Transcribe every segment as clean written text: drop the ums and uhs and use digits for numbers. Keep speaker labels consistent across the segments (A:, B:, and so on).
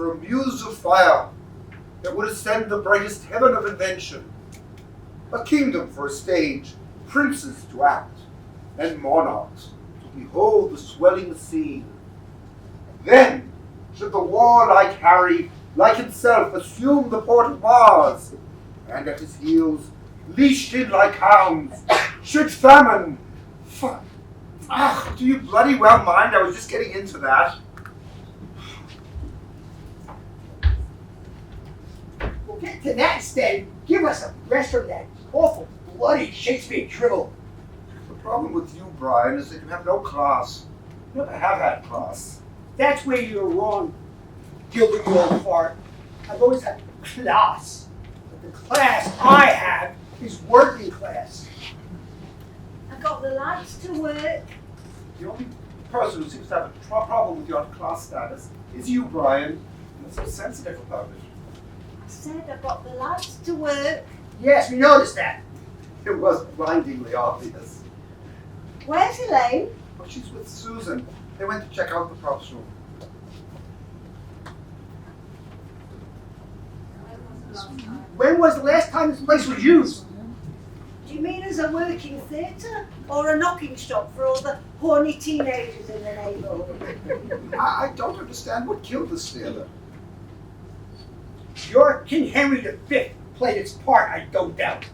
A: for a muse of fire that would ascend the brightest heaven of invention. A kingdom for a stage, princes to act, and monarchs to behold the swelling scene. Then should the wall I carry, like himself, assume the port of Mars, and at his heels, leashed in like hounds, should famine. Do you bloody well mind? I was just getting into that.
B: Well, get to that instead. Give us a rest from that awful, bloody Shakespeare drivel.
A: The problem with you, Brian, is that you have no class. You never have had class.
B: That's where you're wrong, Gilbert, you old fart. I've always had class. But the class I have is working class.
C: I got the lights to work.
A: The only person who seems to have a problem with your class status is you, Brian. And so sensitive about it.
C: I said I got the lights to work.
B: Yes, we noticed that.
A: It was blindingly obvious.
C: Where's Elaine?
A: Well, she's with Susan. They went to check out the props room.
B: When was the last time this place was used?
C: Do you mean as a working theatre or a knocking shop for all the horny teenagers in the neighbourhood?
A: I don't understand what killed this theater.
B: Your King Henry V played its part, I don't doubt.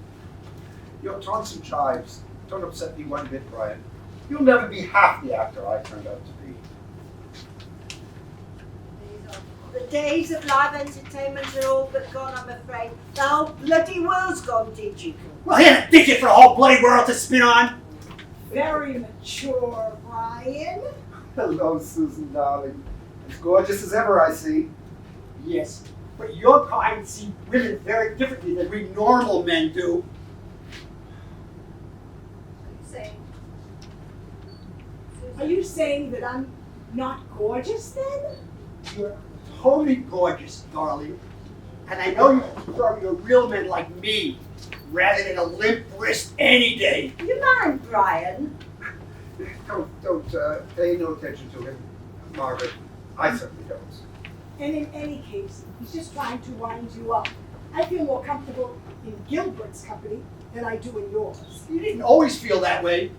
A: Your taunts and jibes don't upset me one bit, Brian. You'll never be half the actor I turned out to be.
C: The days of live entertainment are all but gone, I'm afraid. The whole bloody world's gone digital.
B: Well, he had a digit for the whole bloody world to spin on.
D: Very mature, Brian.
A: Hello, Susan, darling. As gorgeous as ever, I see.
B: Yes, but your kind see women very differently than we normal men do.
D: Are you saying that I'm not gorgeous then?
B: You're totally gorgeous, darling. And I know you prefer your real men like me, rather than a limp wrist any day.
C: You mind, Brian?
A: Don't pay no attention to him, Margaret. I certainly don't.
D: And in any case, he's just trying to wind you up. I feel more comfortable in Gilbert's company than I do in yours.
B: You didn't always feel that way.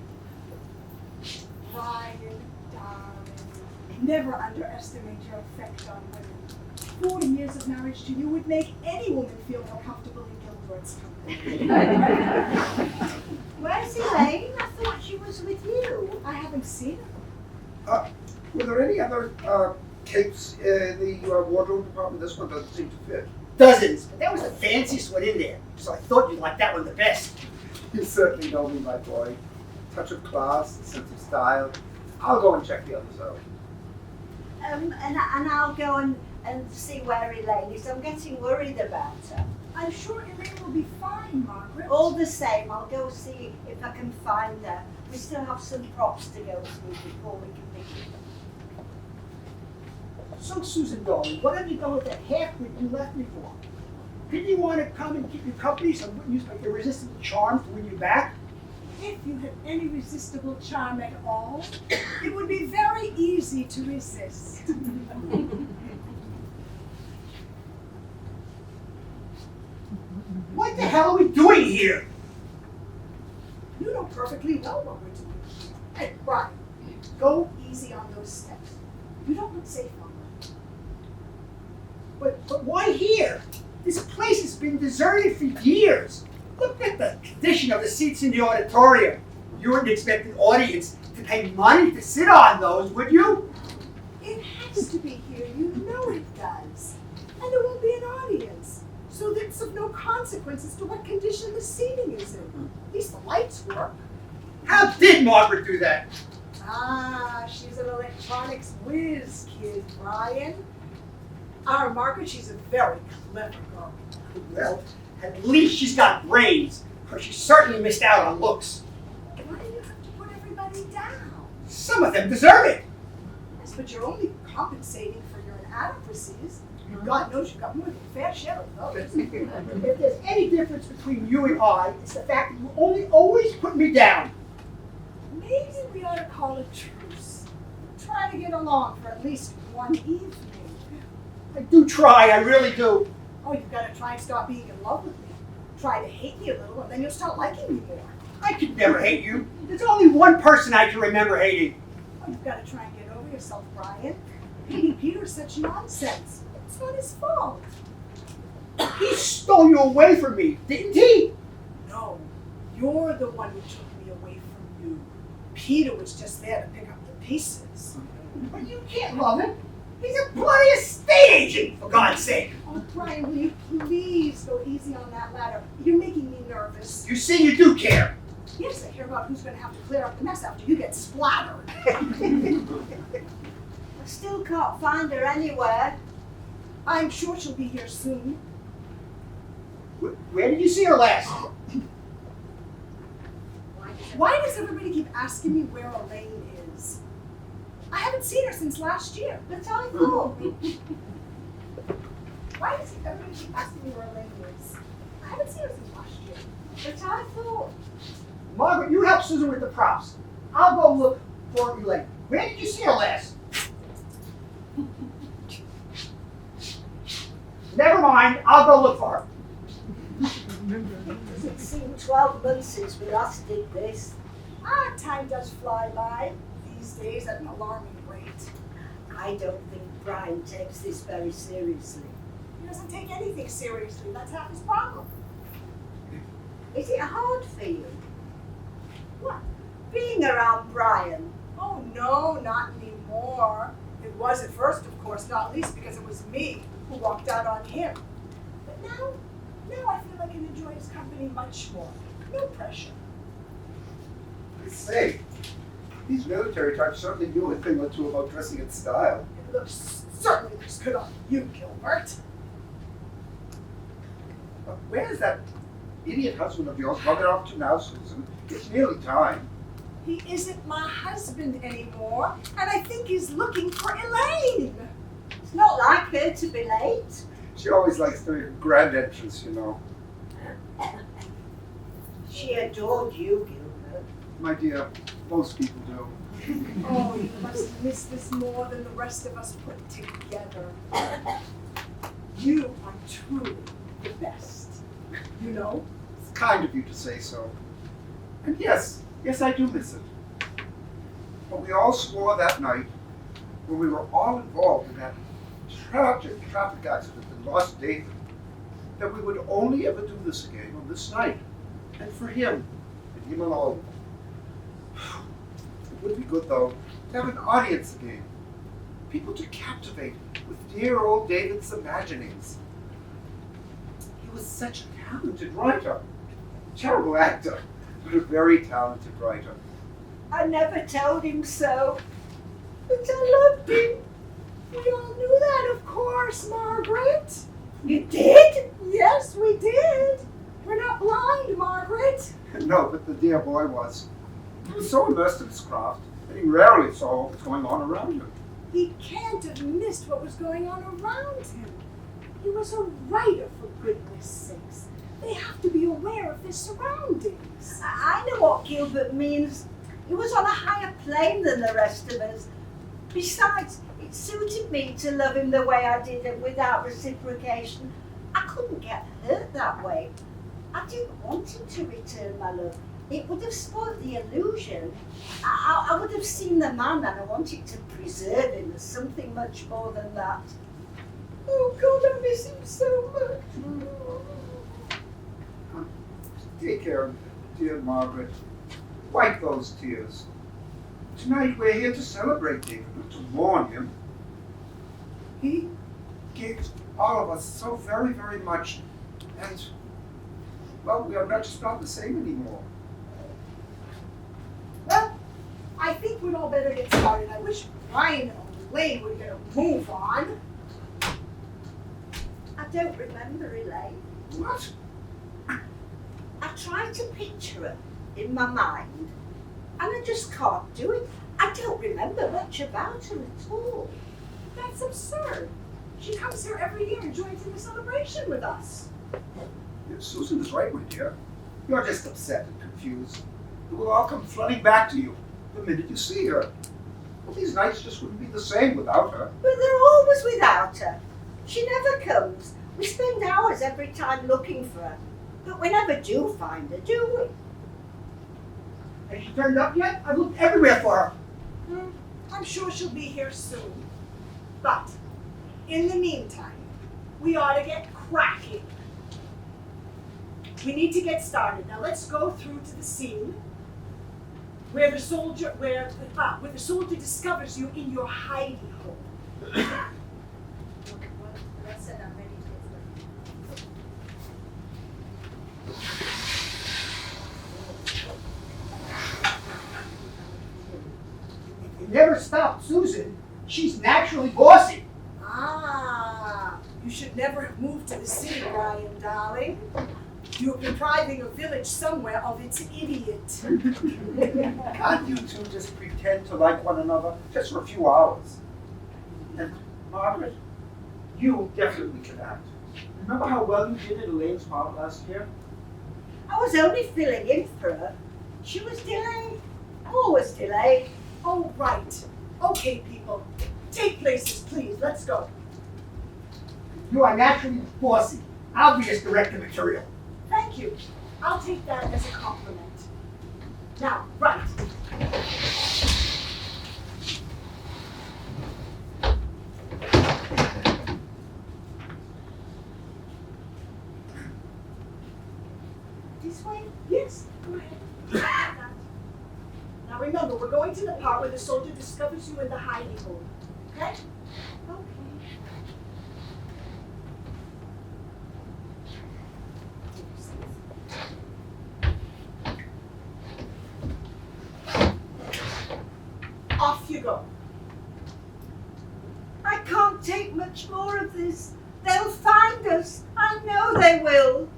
D: Brian, darling, never underestimate your effect on women. 40 years of marriage to you would make any woman feel more comfortable in Gilbert's company.
C: Where's Elaine? I thought she was with you.
D: I haven't seen her.
A: Were there any other capes in the wardrobe department? This one doesn't seem to fit.
B: Dozens, but that was the fanciest one in there. So I thought you'd like that one the best.
A: You certainly know me, my boy. Touch of class, a sense of style. I'll go and check the others out.
C: And I'll go and see where Elaine is. I'm getting worried about her.
D: I'm sure Elaine will be fine, Margaret.
C: All the same, I'll go see if I can find her. We still have some props to go through before we can begin.
B: So, Susan, darling, what have you done with that half-wit you left me for? Didn't you want to come and keep you company so I wouldn't use my irresistible charm to win you back?
D: If you had any resistible charm at all, it would be very easy to resist.
B: What the hell are we doing here?
D: You know perfectly well what we're doing. Hey, Brian, go easy on those steps. You don't look safe on them.
B: But why here? This place has been deserted for years. Look at the condition of the seats in the auditorium. You wouldn't expect an audience to pay money to sit on those, would you?
D: It has to be here. You know it does. And there won't be an audience. So it's of no consequence as to what condition the seating is in. At least the lights work.
B: How did Margaret do that?
D: Ah, she's an electronics whiz kid, Brian. Our Margaret, she's a very clever girl.
B: Well, at least she's got brains, because she certainly missed out on looks.
D: Why do you have to put everybody down?
B: Some of them deserve it.
D: Yes, but you're only compensating for your inadequacies. God knows you've got more than a fair share of those.
B: If there's any difference between you and I, it's the fact that you only always put me down.
D: Maybe we ought to call a truce. Try to get along for at least one evening.
B: I do try, I really do.
D: Oh, you've got to try and stop being in love with me. Try to hate me a little, and then you'll start liking me more.
B: I could never hate you. There's only one person I can remember hating.
D: Oh, you've got to try and get over yourself, Brian. Hating Peter is such nonsense. It's not his fault.
B: He stole you away from me, didn't he?
D: No, you're the one who took me away from you. Peter was just there to pick up the pieces.
B: But you can't love him. He's a bloody estate agent, for God's sake.
D: Oh, Brian, will you please go easy on that ladder? You're making me nervous.
B: You see, you do care.
D: Yes, I care about who's going to have to clear up the mess after you get splattered.
C: I still can't find her anywhere.
D: I'm sure she'll be here soon.
B: Where did you see her last?
D: Why does everybody keep asking me where Elaine is? I haven't seen her since last year.
C: But I thought,
D: Why does everybody keep asking me where Elaine is? I haven't seen her since last year.
C: but I thought,
B: Margaret, you help Susan with the props. I'll go look for Elaine. Where did you see her last? Never mind, I'll go look for her.
C: it seemed 12 months since we last did this.
D: Time does fly by these days at an alarming rate.
C: I don't think Brian takes this very seriously.
D: He doesn't take anything seriously. That's half his problem.
C: Is it hard for you?
D: What?
C: Being around Brian?
D: Oh, no, not anymore. It was at first, of course, not least because it was me who walked out on him. But now I feel I can enjoy his company much more. No pressure.
A: I say, these military types certainly knew a thing or two about dressing in style.
D: It certainly looks good on you, Gilbert.
A: But where's that idiot husband of yours running off to now, Susan? It's nearly time.
D: He isn't my husband anymore, and I think he's looking for Elaine.
C: It's not like her to be late.
A: She always likes to make a grand entrance, you know.
C: She adored you, Gilbert.
A: My dear, most people do.
D: Oh, you must miss this more than the rest of us put together. You are truly the best. You know?
A: It's kind of you to say so. And yes, I do miss it. But we all swore that night, when we were all involved in that tragic traffic accident and lost David, that we would only ever do this again on this night. And for him, and him alone. It would be good, though, to have an audience again. People to captivate with dear old David's imaginings. He was such a talented writer. Terrible actor, but a very talented writer.
C: I never told him so, but I loved him.
D: We all knew that, of course, Margaret.
C: You did?
D: Yes, we did. We're not blind, Margaret.
A: No, but the dear boy was. He was so immersed in his craft that he rarely saw what was going on around him.
D: He can't have missed what was going on around him. He was a writer, for goodness sakes. They have to be aware of their surroundings.
C: I know what Gilbert means. He was on a higher plane than the rest of us. Besides, it suited me to love him the way I did it without reciprocation. I couldn't get hurt that way. I didn't want him to return my love. It would have spoiled the illusion. I would have seen the man and I wanted to preserve him as something much more than that. Oh God, I miss him so much.
A: Take care of dear Margaret. Wipe those tears. Tonight we're here to celebrate David, not to mourn him. He gave all of us so very, very much, and, well, we are just not the same anymore.
D: Well, I think we'd all better get started. I wish Brian and Elaine would get a move on.
C: I don't remember Elaine.
A: What?
C: I try to picture her in my mind, and I just can't do it. I don't remember much about her at all.
D: That's absurd. She comes here every year and joins in the celebration with us.
A: Yes, Susan is right, my dear. You're just upset and confused. It will all come flooding back to you the minute you see her. Well, these nights just wouldn't be the same without her.
C: But they're always without her. She never comes. We spend hours every time looking for her, but we never do find her, do we?
B: Has she turned up yet? I've looked everywhere for her.
D: I'm sure she'll be here soon. But in the meantime, we ought to get cracking. We need to get started. Now let's go through to the scene where the soldier discovers you in your hidey hole.
B: You never stop Susan. She's naturally bossy.
D: Ah, you should never have moved to the city, Ryan, darling. You're depriving a village somewhere of its idiot.
A: Can't you two just pretend to like one another just for a few hours? And Margaret, you definitely can act. Remember how well you did in Elaine's part last year?
C: I was only filling in for her. She was delayed. Always delayed.
D: Oh, right. Okay, people. Take places, please. Let's go.
B: You are naturally bossy. Obvious director material.
D: Thank you. I'll take that as a compliment. Now, right. This way? Yes, go ahead. Now remember, we're going to the part where the soldier discovers you in the hiding hole. Okay?
C: Okay.
D: Off you go.
C: I can't take much more of this. They'll find us. I know they will.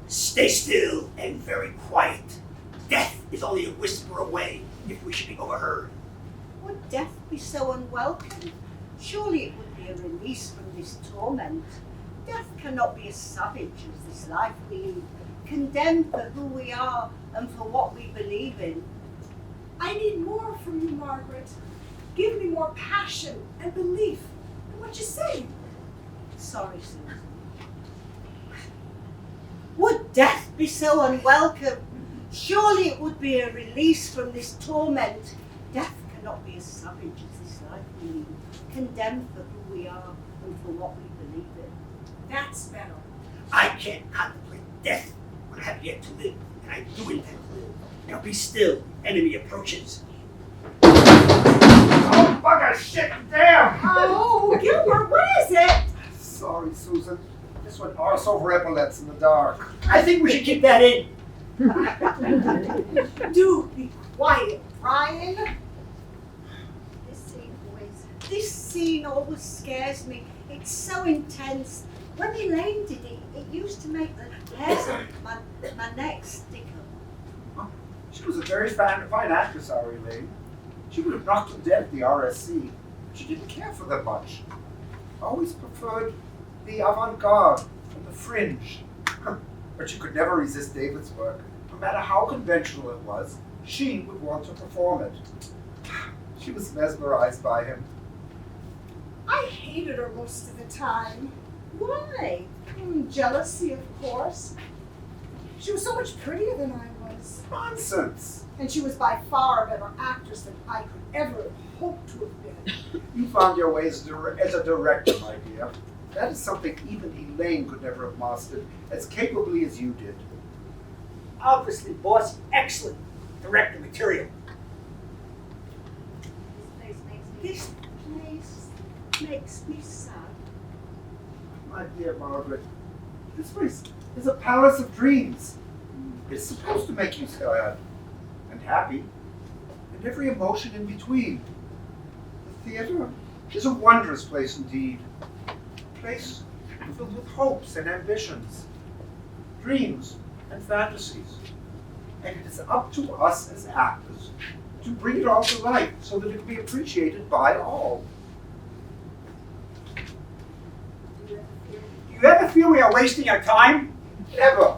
B: Stay still and very quiet. Death is only a whisper away if we should be overheard.
C: Would death be so unwelcome? Surely it would be a release from this torment. Death cannot be as savage as this life we lead, condemned for who we are and for what we believe in.
D: I need more from you, Margaret. Give me more passion and belief in what you say.
C: Sorry, Susan. Would death be so unwelcome? Surely it would be a release from this torment. Death cannot be as savage as this life we lead, condemned for who we are and for what we believe in.
D: That's better.
B: I can't contemplate death when I have yet to live, and I do intend to live. Now be still. Enemy approaches. Oh, bugger, shit, damn!
D: Oh, Gilbert, what is it?
A: Sorry, Susan. This went arse over epaulets in the dark.
B: I think we should keep that in.
D: Do be quiet, Brian.
C: This scene always scares me. It's so intense. When Elaine did it, it used to make the hairs on my neck stick up.
A: She was a very fine actress, our Elaine. She would have knocked him dead at the RSC. She didn't care for them much. Always preferred the avant-garde and the fringe. But she could never resist David's work. No matter how conventional it was, she would want to perform it. She was mesmerized by him.
D: I hated her most of the time.
C: Why?
D: Jealousy, of course. She was so much prettier than I was.
A: Nonsense!
D: And she was by far a better actress than I could ever have hoped to have been.
A: You found your way as a director, my dear. That is something even Elaine could never have mastered as capably as you did.
B: Obviously, boss, excellent director material.
C: This place makes me sad.
A: My dear Margaret, this place is a palace of dreams. It's supposed to make you sad and happy, and every emotion in between. The theater is a wondrous place indeed. A place filled with hopes and ambitions, dreams and fantasies. And it is up to us as actors to bring it all to life so that it can be appreciated by all.
B: Do you ever feel we are wasting our time?
A: Never.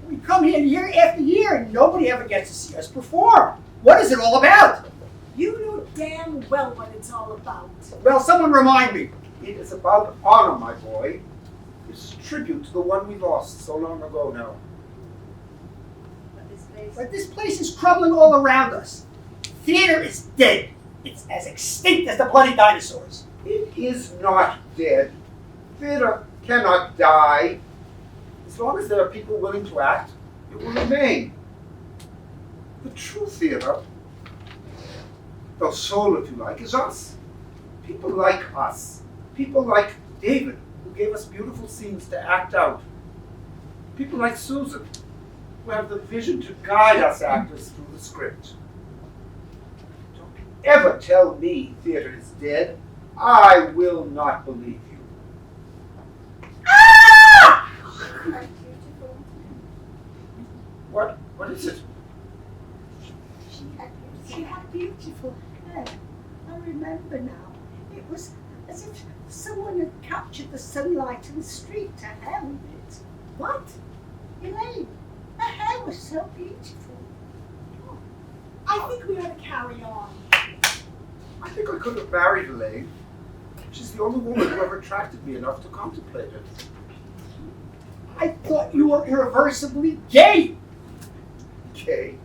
B: We come here year after year and nobody ever gets to see us perform. What is it all about?
D: You know damn well what it's all about.
B: Well, someone remind me.
A: It is about honor, my boy. It's a tribute to the one we lost so long ago now.
B: But this place is crumbling all around us. Theater is dead. It's as extinct as the bloody dinosaurs.
A: It is not dead. Theater cannot die. As long as there are people willing to act, it will remain. The true theater, the soul, if you like, is us. People like us. People like David, who gave us beautiful scenes to act out. People like Susan, who have the vision to guide us actors through the script. Don't ever tell me theater is dead. I will not believe you.
C: Ah!
A: What is it?
C: She had beautiful hair. I remember now. It was as if someone had captured the sunlight in the street to held it. What? Elaine, her hair was so beautiful.
D: Oh, I think we ought to carry on.
A: I think I could have married Elaine. She's the only woman who ever attracted me enough to contemplate it.
B: I thought you were irreversibly gay.
A: Gay?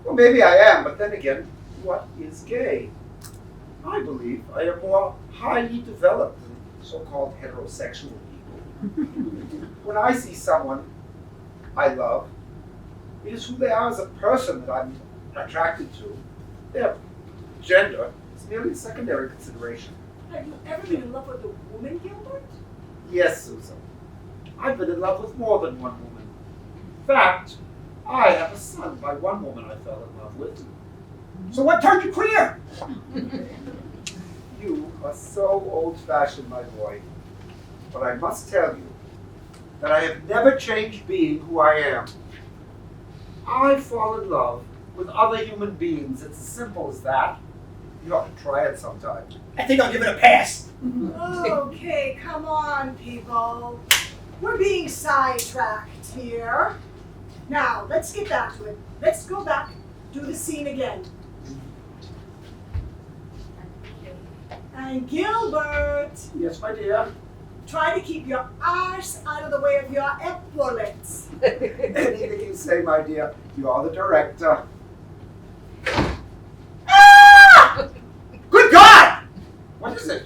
A: Well, maybe I am, but then again, what is gay? I believe I am more highly developed than so-called heterosexual people. When I see someone I love, it is who they are as a person that I'm attracted to. Their gender is merely a secondary consideration.
D: Have you ever been in love with a woman, Gilbert?
A: Yes, Susan. I've been in love with more than one woman. In fact, I have a son by one woman I fell in love with.
B: So what turned you queer?
A: You are so old-fashioned, my boy. But I must tell you that I have never changed being who I am. I fall in love with other human beings. It's as simple as that. You ought to try it sometime.
B: I think I'll give it a pass.
D: Okay, come on, people. We're being sidetracked here. Now, let's get back to it. Let's go back, do the scene again. And Gilbert,
A: Yes, my dear.
D: try to keep your arse out of the way of your epaulets.
A: Anything you say, my dear. You are the director.
B: Ah! Good God!
A: What is it?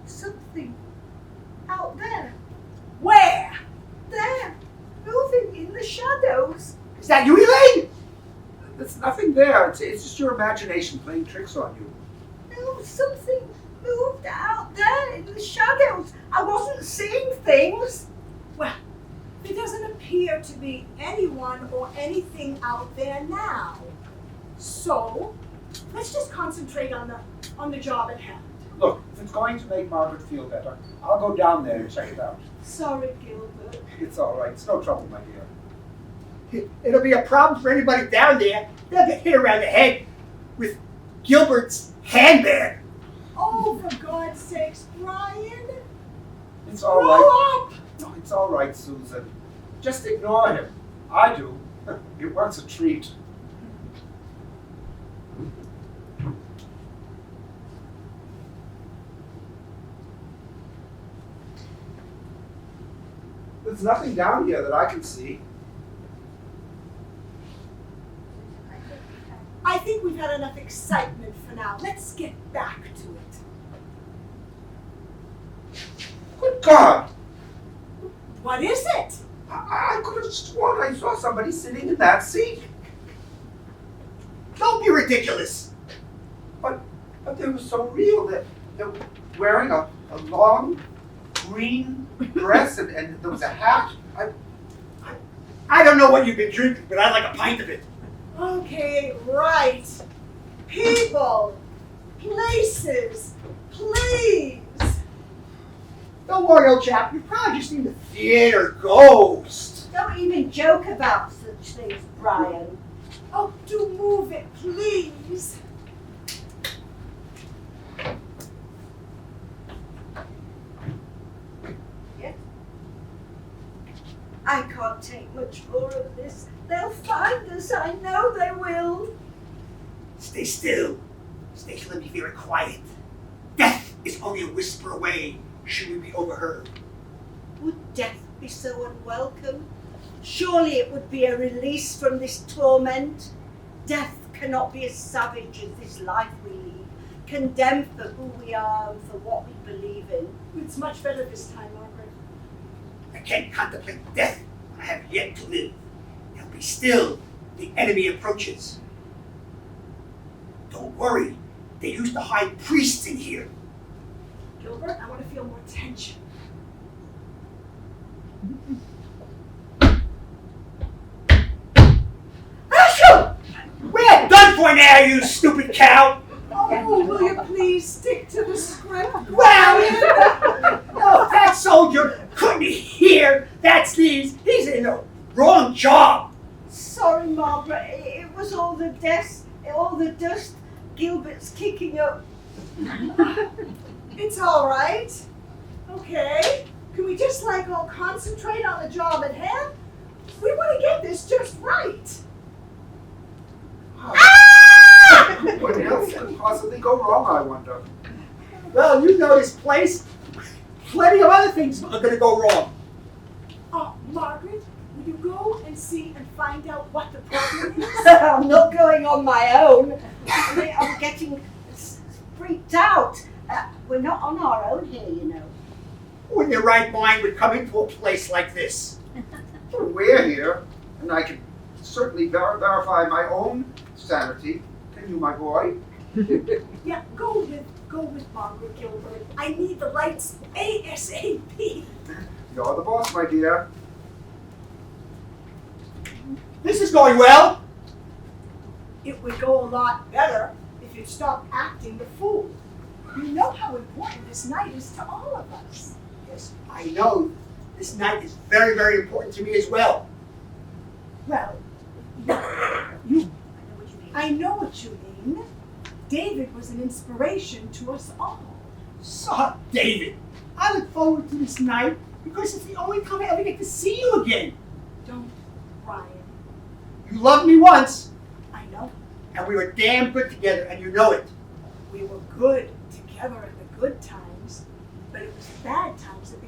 C: Something out there.
D: Where?
C: There. Moving in the shadows.
B: Is that you, Elaine?
A: There's nothing there. It's just your imagination playing tricks on you.
C: No, something moved out there in the shadows. I wasn't seeing things.
D: Well, there doesn't appear to be anyone or anything out there now. So, let's just concentrate on the job at hand.
A: Look, if it's going to make Margaret feel better, I'll go down there and check it out.
C: Sorry, Gilbert.
A: It's all right. It's no trouble, my dear.
B: It'll be a problem for anybody down there. They'll get hit around the head with Gilbert's handbag.
D: Oh, for God's sakes, Brian!
A: It's all
D: Grow
A: right.
D: up!
A: No, it's all right, Susan. Just ignore him. I do. It wants a treat. There's nothing down here that I can see.
D: I think we've had enough excitement for now. Let's get back to it.
A: Good God!
D: What is it?
A: I could have sworn I saw somebody sitting in that seat.
B: Don't be ridiculous.
A: But they were so real that they were wearing a long green dress and there was a hat.
B: I don't know what you've been drinking, but I'd like a pint of it.
D: Okay, right. People, places, please.
B: Don't worry, old chap. You're probably just in the theater ghost.
C: Don't even joke about such things, Brian.
D: Oh, do move it, please.
C: I can't take much more of this. They'll find us. I know they will.
B: Stay still. Stay still and be very quiet. Death is only a whisper away should we be overheard.
C: Would death be so unwelcome? Surely it would be a release from this torment. Death cannot be as savage as this life we lead, condemned for who we are and for what we believe in.
D: It's much better this time, Margaret.
B: I can't contemplate death when I have yet to live. Now be still, the enemy approaches. Don't worry, they used to hide priests in here.
D: Gilbert, I want to feel more tension.
B: Ashel! We're done for now, you stupid cow!
D: Oh, will you please stick to the script?
B: Well, no, that soldier couldn't hear. That's he's in the wrong job.
C: Sorry, Margaret, it was all the dust Gilbert's kicking up.
D: It's all right. Okay. Can we just all concentrate on the job at hand? We want to get this just right.
A: What else could possibly go wrong, I wonder?
B: Well, you know this place. Plenty of other things are going to go wrong.
D: Oh, Margaret, will you go and see and find out what the problem is?
C: I'm not going on my own. I'm getting freaked out. We're not on our own here, you know.
B: Who in your right mind would come into a place like this?
A: Well, we're here, and I can certainly verify my own sanity. Can you, my boy?
D: Yeah, go with Margaret, Gilbert. I need the lights ASAP.
A: You're the boss, my dear.
B: This is going well.
D: It would go a lot better if you'd stop acting the fool. You know how important this night is to all of us.
B: Yes, I know. This night is very, very important to me as well.
D: Well, I know what you mean. David was an inspiration to us all.
B: So, David, I look forward to this night because it's the only time I ever get to see you again.
D: Don't, Brian.
B: You loved me once,
D: I know.
B: and we were damn good together, and you know it.
D: We were good together in the good times, but it was the bad times that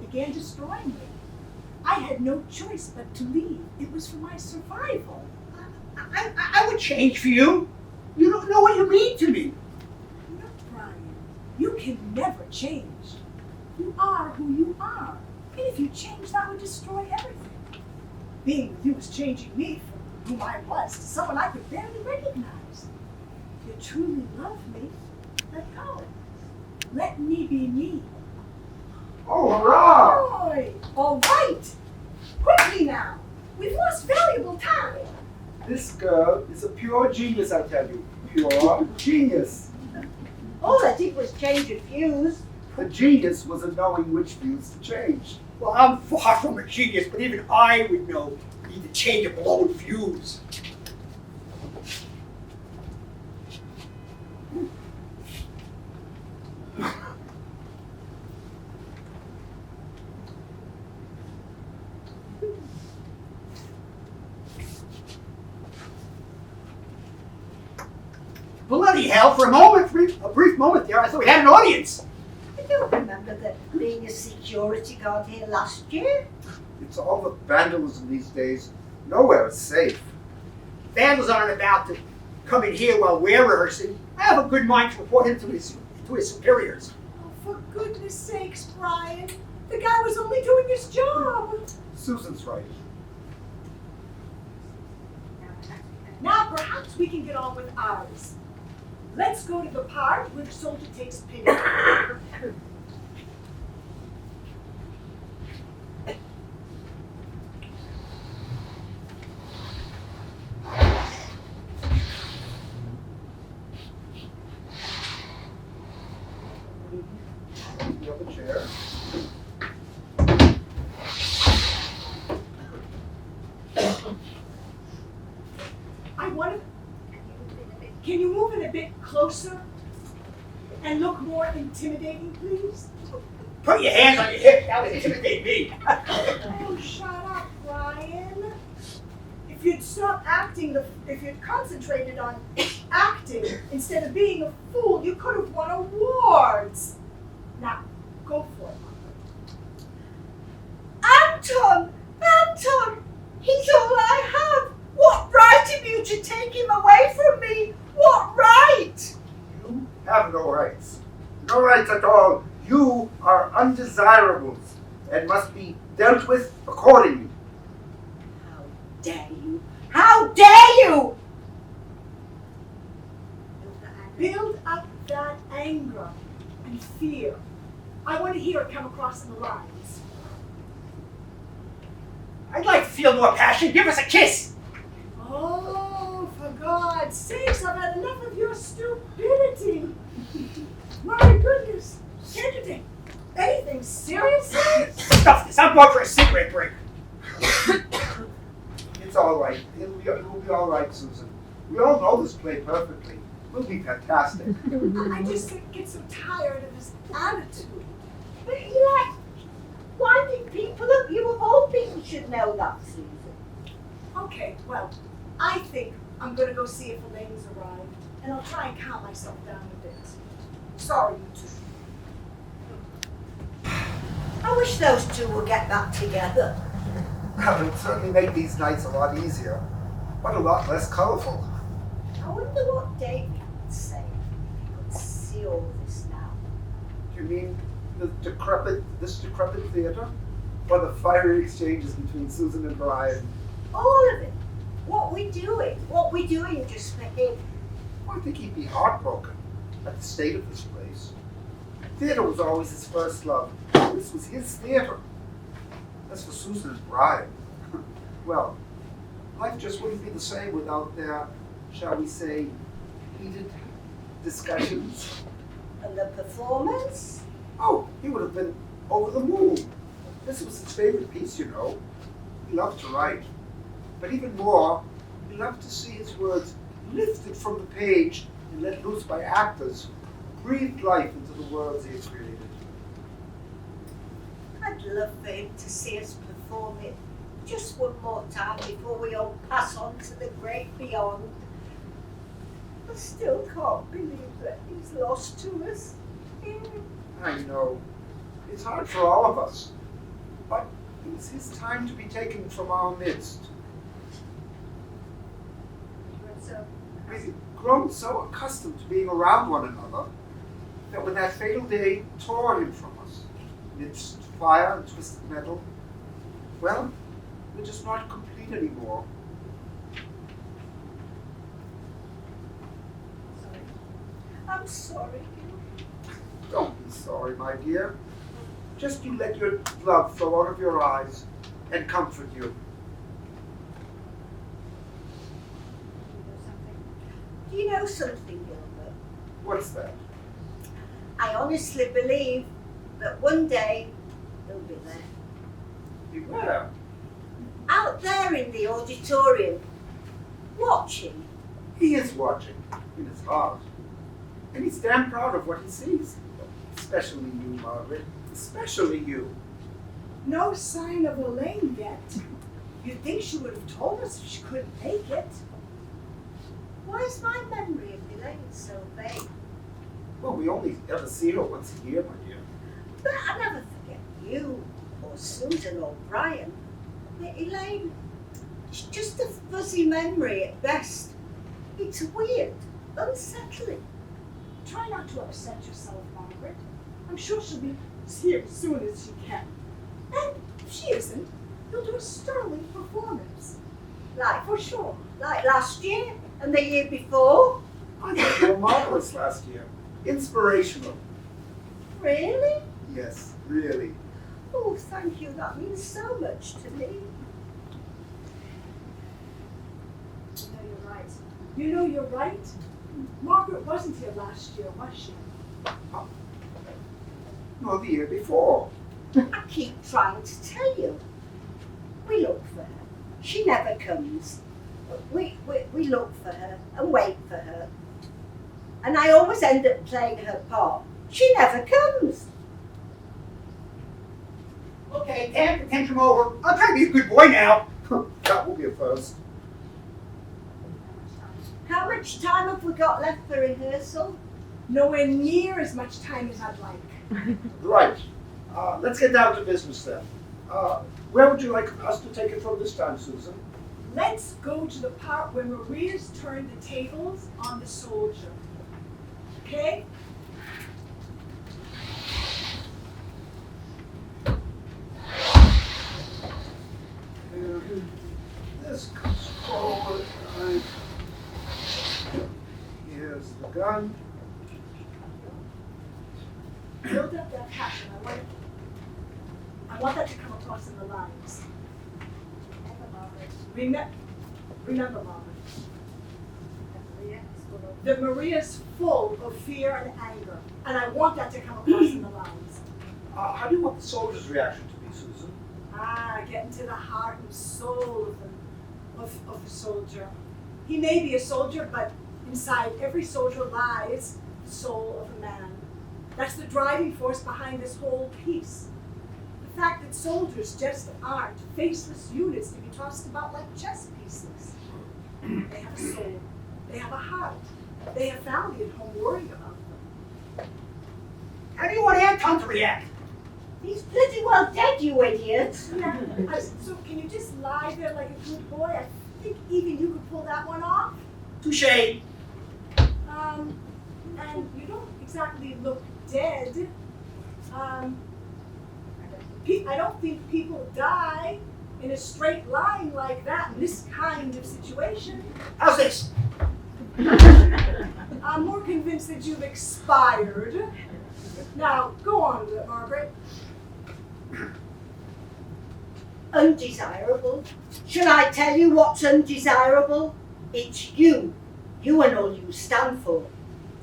D: began destroying me. I had no choice but to leave. It was for my survival.
B: I would change for you. You don't know what you mean to me.
D: Look, Brian, you can never change. You are who you are. And if you change, that would destroy everything. Being with you is changing me from who I was to someone I could barely recognize. If you truly love me, let go. Let me be me.
A: Oh, hurrah!
D: Boy, all right. Quickly now. We've lost valuable time.
A: This girl is a pure genius, I tell you. Pure genius.
C: All I did was change a fuse.
A: The genius was in knowing which fuse to change.
B: Well, I'm far from a genius, but even I would know you need to change a blown fuse. Bloody hell, for a brief moment there, I thought we had an audience.
C: I don't remember there being a security guard here last year.
A: It's all the vandalism these days. Nowhere is safe.
B: Vandals aren't about to come in here while we're rehearsing. I have a good mind to report him to his superiors.
D: Oh, for goodness sakes, Brian. The guy was only doing his job.
A: Susan's right.
D: Now perhaps we can get on with ours. Let's go to the part where the soldier takes pity.
A: The other chair.
D: I want to... Can you move it a bit closer? And look more intimidating, please?
B: Put your hands on your hips, that would intimidate me.
D: Oh, shut up, Brian. If If you'd stop acting, if you'd concentrated on acting instead of being a fool, you could have won awards. Now, go for it, Margaret.
C: Anton, he's all I have. What right have you to take him away from me? What right?
A: You have no rights. No rights at all. You are undesirables and must be dealt with accordingly.
C: How dare you? How dare you?
D: Build up that anger and fear. I want to hear it come across in the lines.
B: I'd like to feel more passion. Give us a kiss.
D: Oh, for God's sakes, I've had enough of your stupidity. My goodness. Can't you take anything seriously?
B: Stuff this. I'm going for a cigarette break.
A: It's all right. It will be all right, Susan. We all know this play perfectly. We'll be fantastic.
D: I just get so tired of his attitude.
C: But you like winding people up. You of all people should know that, Susan.
D: Okay, well, I think I'm going to go see if Elaine's arrived, and I'll try and calm myself down a bit. Sorry, you two.
C: I wish those two would get back together.
A: Well, it would certainly make these nights a lot easier, but a lot less colorful.
C: I wonder what David would say if he could see all this now.
A: Do you mean this decrepit theater? Or the fiery exchanges between Susan and Brian?
C: All of it. What we're doing just for him.
A: I think he'd be heartbroken at the state of this place. Theater was always his first love. This was his theater. As for Susan and Brian, well, life just wouldn't be the same without their, shall we say, heated discussions.
C: And the performance?
A: Oh, he would have been over the moon. This was his favorite piece, you know. He loved to write. But even more, he loved to see his words lifted from the page and let loose by actors who breathed life into the worlds he had created.
C: I'd love for him to see us perform it just one more time before we all pass on to the great beyond. I still can't believe that he's lost to us.
A: I know. It's hard for all of us. But it was his time to be taken from our midst. We've grown so accustomed to being around one another that when that fatal day tore him from us, amidst fire and twisted metal, well, we're just not complete anymore.
C: I'm sorry.
A: Don't be sorry, my dear. Just you let your love flow out of your eyes and comfort you.
C: Do you know something, Gilbert?
A: What's that?
C: I honestly believe that one day he'll be there.
A: Beware.
C: Out there in the auditorium, watching.
A: He is watching in his heart. And he's damn proud of what he sees. Especially you, Margaret. Especially you.
D: No sign of Elaine yet. You'd think she would have told us if she couldn't make it.
C: Why is my memory of Elaine so vague?
A: Well, we only ever see her once a year, my dear.
C: But I never forget you, or Susan, or Brian. But Elaine, it's just a fuzzy memory at best. It's weird, unsettling.
D: Try not to upset yourself, Margaret. I'm sure she'll be here as soon as she can. And if she isn't, you'll do a sterling performance.
C: Like, for sure. Like last year, and the year before.
A: I thought you were marvelous last year. Inspirational.
C: Really?
A: Yes, really.
C: Oh, thank you. That means so much to me.
D: You know you're right. Margaret wasn't here last year, was she?
A: No, the year before.
C: I keep trying to tell you. We look for her. She never comes. We look for her and wait for her. And I always end up playing her part. She never comes.
B: Okay, tantrum over. I'll try to be a good boy now.
A: That will be a first.
C: How much time have we got left for rehearsal?
D: Nowhere near as much time as I'd like.
E: Right. Let's get down to business then. Where would you like us to take it from this time, Susan?
D: Let's go to the part where Maria's turned the tables on the soldier. Okay?
E: And this comes forward. Right. Here's the gun.
D: Build up that passion. I want that to come across in the lines. Remember, Mama, that Maria's full of fear and anger, and I want that to come across in the lines.
E: How do you want the soldier's reaction to be, Susan?
D: Get into the heart and soul of the soldier. He may be a soldier, but inside every soldier lies the soul of a man. That's the driving force behind this whole piece. The fact that soldiers just aren't faceless units to be tossed about like chess pieces. They have a soul. They have a heart. They have family at home worrying about them.
B: How do you want Anton to react?
C: He's pretty well dead, you idiot.
D: Yeah. So can you just lie there like a good boy? I think even you could pull that one off.
B: Touché.
D: And you don't exactly look dead. I don't think people die in a straight line like that in this kind of situation.
B: How's this?
D: I'm more convinced that you've expired. Now, go on with it, Margaret.
C: Undesirable. Shall I tell you what's undesirable? It's you. You and all you stand for.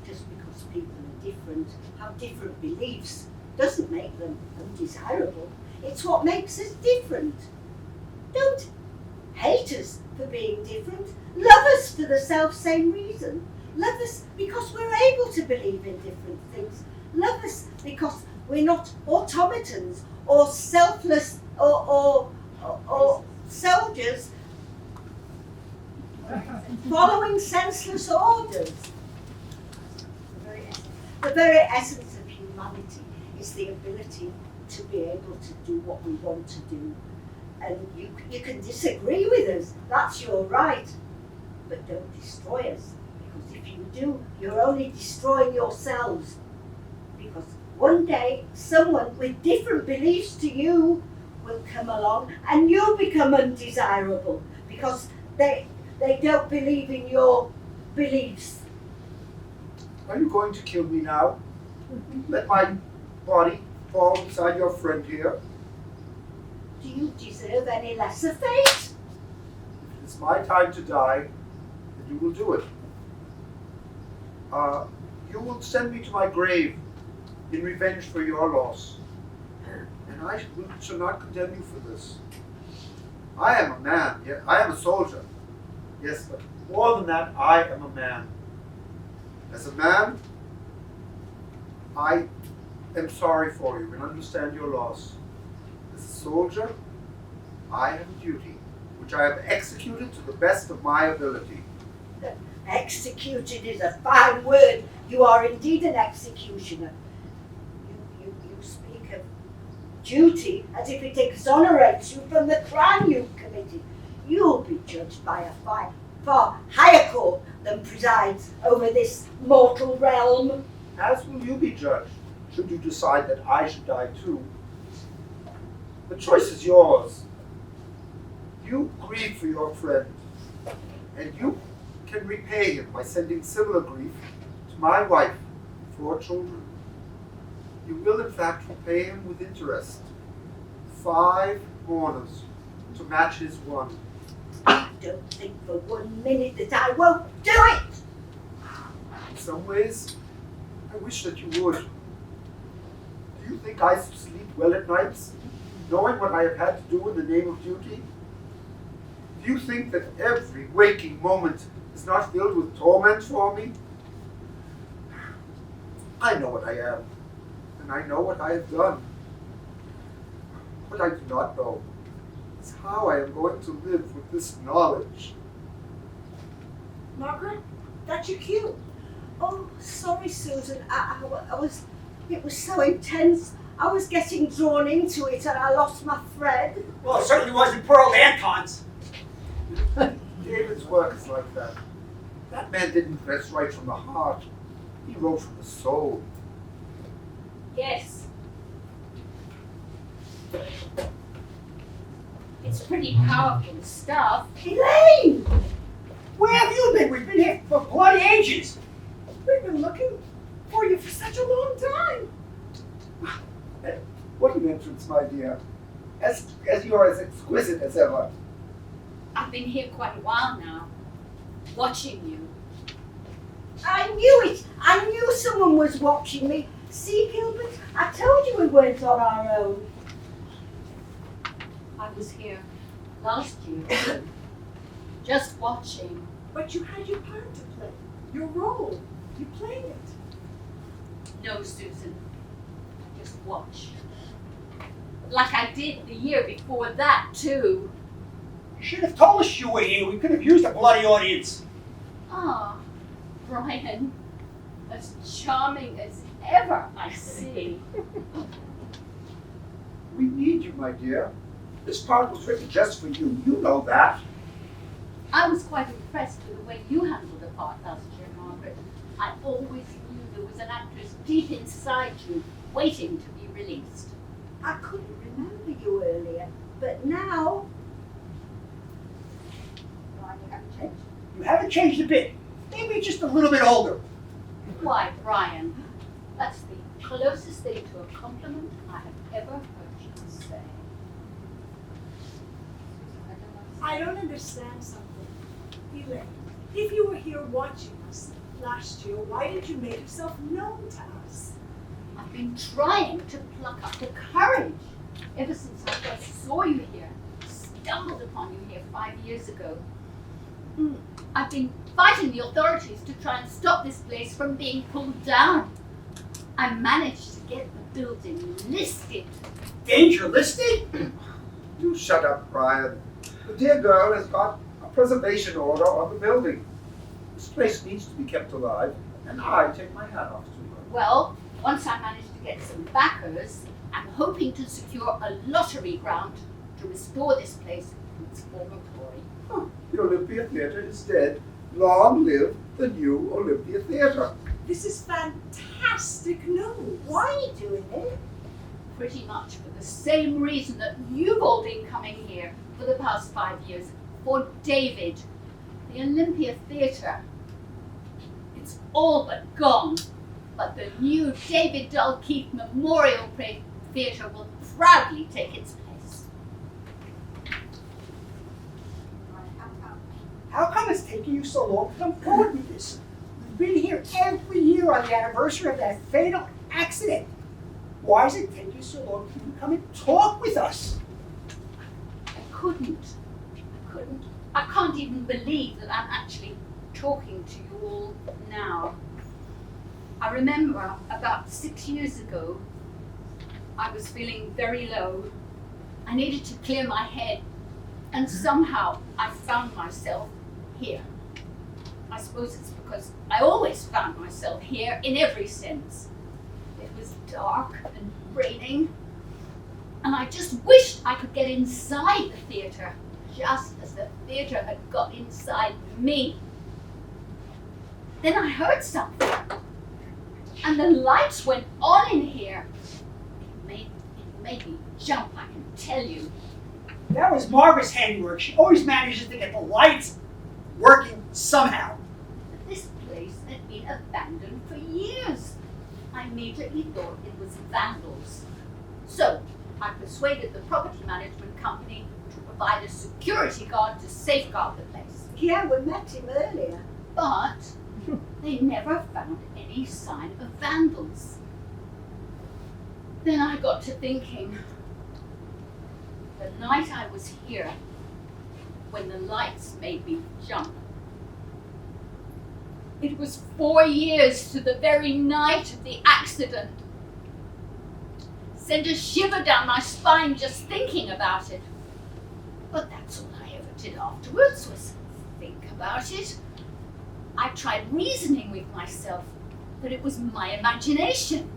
C: Just because people are different, have different beliefs, doesn't make them undesirable. It's what makes us different. Don't hate us for being different. Love us for the self-same reason. Love us because we're able to believe in different things. Love us because we're not automatons or selfless or soldiers following senseless orders. The very essence of humanity is the ability to be able to do what we want to do. And you can disagree with us, that's your right. But don't destroy us, because if you do, you're only destroying yourselves. Because one day, someone with different beliefs to you will come along and you'll become undesirable because they don't believe in your beliefs.
E: Are you going to kill me now? Let my body fall beside your friend here.
C: Do you deserve any lesser fate?
E: If it's my time to die, then you will do it. You will send me to my grave in revenge for your loss. And I shall not condemn you for this. I am a man, yeah, I am a soldier. Yes, but more than that, I am a man. As a man, I am sorry for you and understand your loss. As a soldier, I have a duty, which I have executed to the best of my ability.
C: Executed is a fine word. You are indeed an executioner. You speak of duty as if it exonerates you from the crime you've committed. You'll be judged by a far higher court than presides over this mortal realm.
E: As will you be judged, should you decide that I should die too. The choice is yours. You grieve for your friend, and you can repay him by sending similar grief to my wife and 4 children. You will in fact repay him with interest. 5 mourners to match his 1.
C: I don't think for 1 minute that I won't do it.
E: In some ways, I wish that you would. Do you think I sleep well at nights, knowing what I have had to do in the name of duty? Do you think that every waking moment is not filled with torment for me? I know what I am, and I know what I have done. What I do not know how I am going to live with this knowledge.
D: Margaret, Got your cue.
C: Oh, sorry, Susan. It was so intense. I was getting drawn into it and I lost my thread.
B: Well, it certainly wasn't Pearl Anton's.
E: David's work is like that. That man didn't dress right from the heart. He wrote from the soul.
F: Yes. It's pretty powerful stuff.
C: Elaine!
B: Where have you been? We've been here for bloody ages.
D: We've been looking for you for such a long time.
E: What an entrance, my dear. As you're as exquisite as ever.
F: I've been here quite a while now, watching you.
C: I knew it! I knew someone was watching me. See, Gilbert? I told you we weren't on our own.
F: I was here last year, just watching.
D: But you had your part to play, your role. You played it.
F: No, Susan, I just watched. Like I did the year before that, too.
B: You should have told us you were here. We could have used a bloody audience.
F: Ah, Brian, as charming as ever, I see.
E: We need you, my dear. This part was written just for you. You know that.
F: I was quite impressed with the way you handled the part last year, Margaret. I always knew there was an actress deep inside you, waiting to be released.
C: I couldn't remember you earlier, but now...
F: Brian, you haven't changed.
B: You haven't changed a bit. Maybe just a little bit older.
F: Why, Brian, that's the closest thing to a compliment I have ever heard you say.
D: I don't understand something. Elaine, if you were here watching us last year, why did you make yourself known to us?
F: I've been trying to pluck up the courage ever since I first saw you here, stumbled upon you here 5 years ago. I've been fighting the authorities to try and stop this place from being pulled down. I managed to get the building listed.
B: Danger listed?
E: You shut up, Brian. The dear girl has got a preservation order on the building. This place needs to be kept alive, and I take my hat off to her.
F: Well, once I manage to get some backers, I'm hoping to secure a lottery grant to restore this place to its former glory.
E: Huh. The Olympia Theatre is dead. Long live the new Olympia Theatre.
D: This is fantastic news.
C: Why are you doing it?
F: Pretty much for the same reason that you've all been coming here for the past 5 years, for David. The Olympia Theatre. It's all but gone, but the new David Dull Keith Memorial Theatre will proudly take its place.
B: How come it's taking you so long to come forward with this? We've been here every year on the anniversary of that fatal accident. Why does it take you so long for you to come and talk with us?
F: I couldn't. I can't even believe that I'm actually talking to you all now. I remember about 6 years ago, I was feeling very low. I needed to clear my head, and somehow I found myself here. I suppose it's because I always found myself here in every sense. It was dark and raining, and I just wished I could get inside the theatre, just as the theatre had got inside me. Then I heard something, and the lights went on in here. It made me jump, I can tell you.
B: That was Margaret's handiwork. She always manages to get the lights working somehow.
F: But this place had been abandoned for years. I immediately thought it was vandals. So I persuaded the property management company to provide a security guard to safeguard the place.
C: Yeah, we met him earlier.
F: But they never found any sign of vandals. Then I got to thinking, the night I was here, when the lights made me jump, it was 4 years to the very night of the accident. Sent a shiver down my spine just thinking about it. But that's all I ever did afterwards was think about it. I tried reasoning with myself that it was my imagination.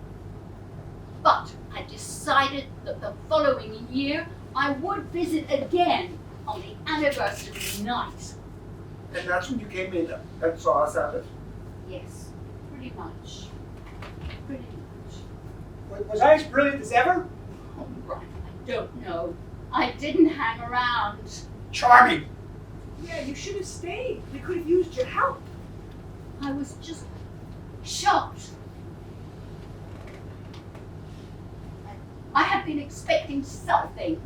F: But I decided that the following year I would visit again on the anniversary night.
E: And that's when you came in and saw us at it?
F: Yes, pretty much. Pretty much.
B: Was I as brilliant as ever?
F: Oh, right, I don't know. I didn't hang around.
B: Charming.
D: Yeah, you should have stayed. We could have used your help.
F: I was just shocked. I had been expecting something,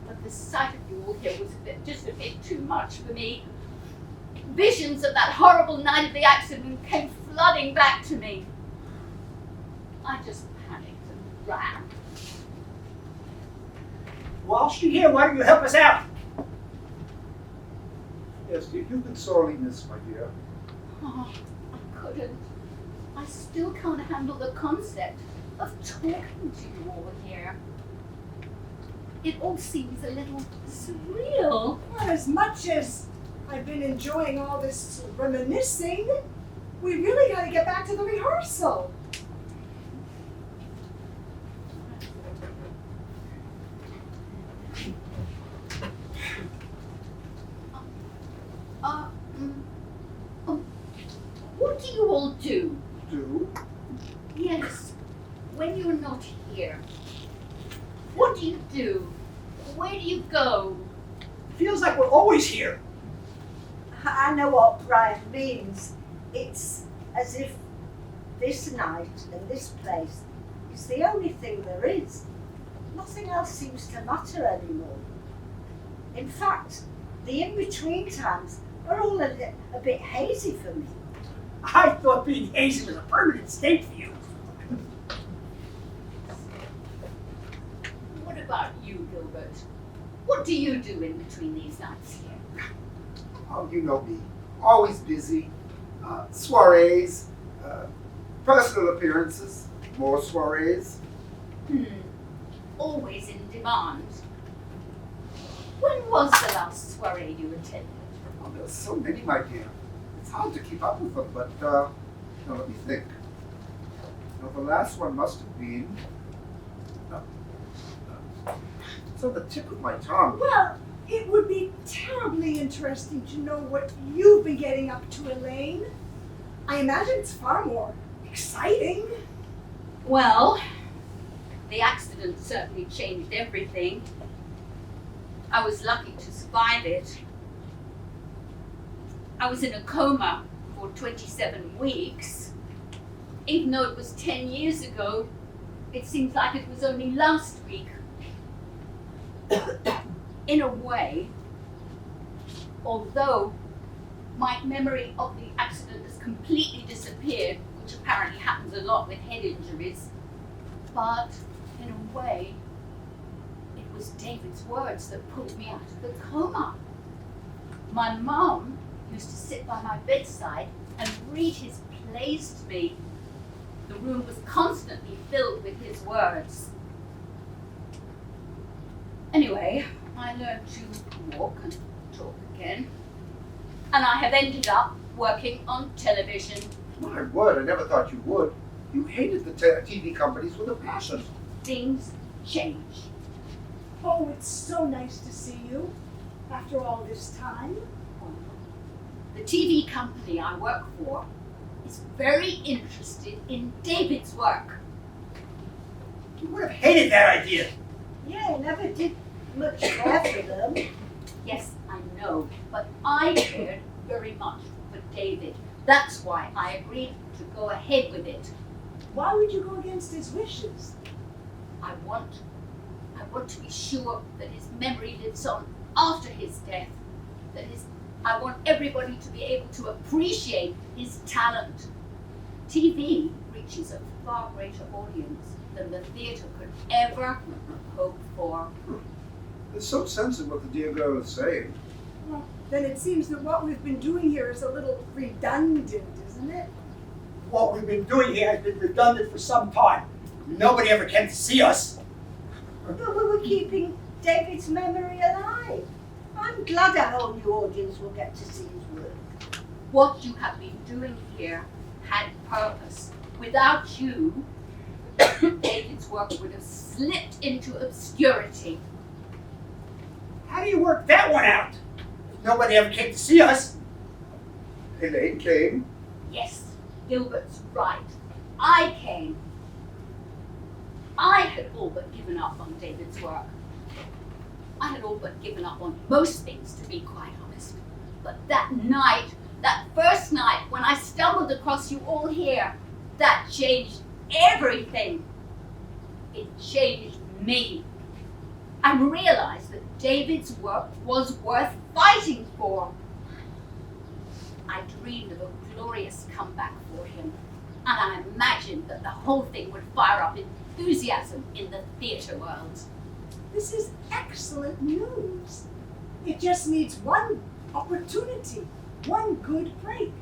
F: but the sight of you all here was just a bit too much for me. Visions of that horrible night of the accident came flooding back to me. I just panicked and ran.
B: Whilst you're here, why don't you help us out?
E: Yes, you've been sorely missed, my dear.
F: Oh, I couldn't. I still can't handle the concept of talking to you all here. It all seems a little surreal.
D: Well, as much as I've been enjoying all this reminiscing, we really got to get back to the rehearsal.
F: What do you all do?
E: Do?
F: Yes, when you're not here. What do you do? Where do you go?
B: Feels like we're always here.
C: I know what Brian means. It's as if this night and this place is the only thing there is. Nothing else seems to matter anymore. In fact, the in-between times are all a bit hazy for me.
B: I thought being hazy was a permanent state for you.
F: What about you, Gilbert? What do you do in between these nights here?
E: Oh, you know me. Always busy. Soirees, personal appearances, more soirees.
F: Always in demand. When was the last soiree you attended?
E: Oh, there's so many, my dear. It's hard to keep up with them, but now let me think. Now, the last one must have been. It's on the tip of my tongue.
D: Well, it would be terribly interesting to know what you've been getting up to, Elaine. I imagine it's far more exciting.
F: Well, the accident certainly changed everything. I was lucky to survive it. I was in a coma for 27 weeks. Even though it was 10 years ago, it seems like it was only last week. In a way, although my memory of the accident has completely disappeared, which apparently happens a lot with head injuries, but in a way, it was David's words that pulled me out of the coma. My mum used to sit by my bedside and read his plays to me. The room was constantly filled with his words. Anyway, I learned to walk and talk again. And I have ended up working on television.
E: My word, I never thought you would. You hated the TV companies with a passion.
F: Things change.
D: Oh, it's so nice to see you after all this time.
F: The TV company I work for is very interested in David's work.
B: You would have hated that idea.
C: Yeah, I never did much care for them.
F: Yes, I know, but I cared very much for David. That's why I agreed to go ahead with it.
D: Why would you go against his wishes?
F: I want to be sure that his memory lives on after his death. I want everybody to be able to appreciate his talent. TV reaches a far greater audience than the theatre could ever hope for.
E: There's some sense in what the dear girl is saying.
D: Well, then it seems that what we've been doing here is a little redundant, isn't it?
B: What we've been doing here has been redundant for some time. Nobody ever came to see us.
C: But we were keeping David's memory alive. I'm glad a whole new audience will get to see his work.
F: what you have been doing here had purpose. Without you, David's work would have slipped into obscurity.
B: How do you work that one out? Nobody ever came to see us.
A: Elaine came.
F: Yes, Gilbert's right. I came. I had all but given up on David's work. I had all but given up on most things, to be quite honest. But that night, that first night when I stumbled across you all here, that changed everything. It changed me. I realized that David's work was worth fighting for. I dreamed of a glorious comeback for him, and I imagined that the whole thing would fire up enthusiasm in the theatre world.
D: This is excellent news. It just needs one opportunity, one good break,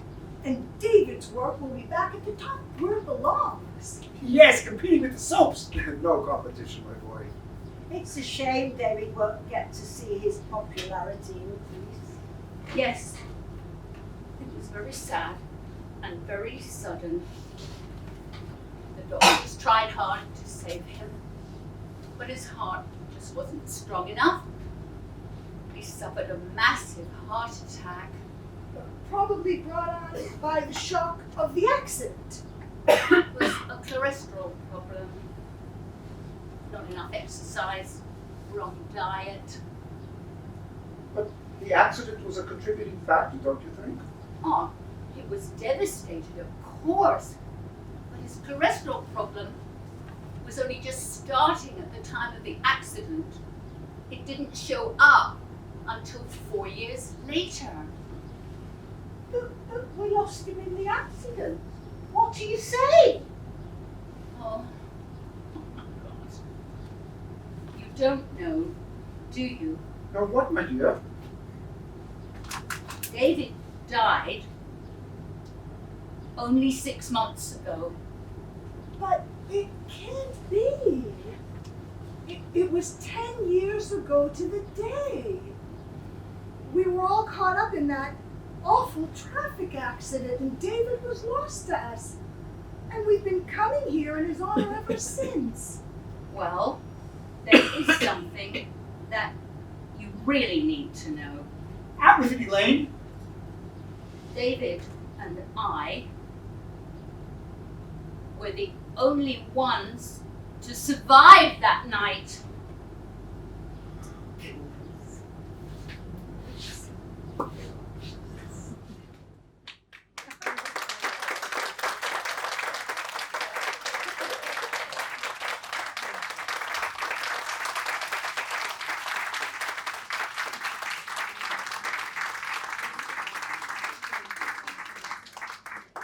D: and David's work will be back at the top where it belongs.
B: Yes, competing with the soaps.
A: No competition, my boy.
C: It's a shame David won't get to see his popularity increase.
F: Yes, it was very sad and very sudden. The doctors tried hard to save him, but his heart just wasn't strong enough. He suffered a massive heart attack.
D: Probably brought on by the shock of the accident.
F: It was a cholesterol problem. Not enough exercise, wrong diet.
A: But the accident was a contributing factor, don't you think?
F: Oh, he was devastated, of course. But his cholesterol problem was only just starting at the time of the accident. It didn't show up until 4 years later.
C: But we lost him in the accident. What do you say?
F: Oh my God. You don't know, do you?
A: Now what, my dear?
F: David died only 6 months ago.
D: But it can't be. It was 10 years ago to the day. We were all caught up in that awful traffic accident, and David was lost to us. And we've been coming here in his honor ever since.
F: Well, there is something that you really need to know.
B: Out with it, Elaine.
F: David and I were the only ones to survive that night.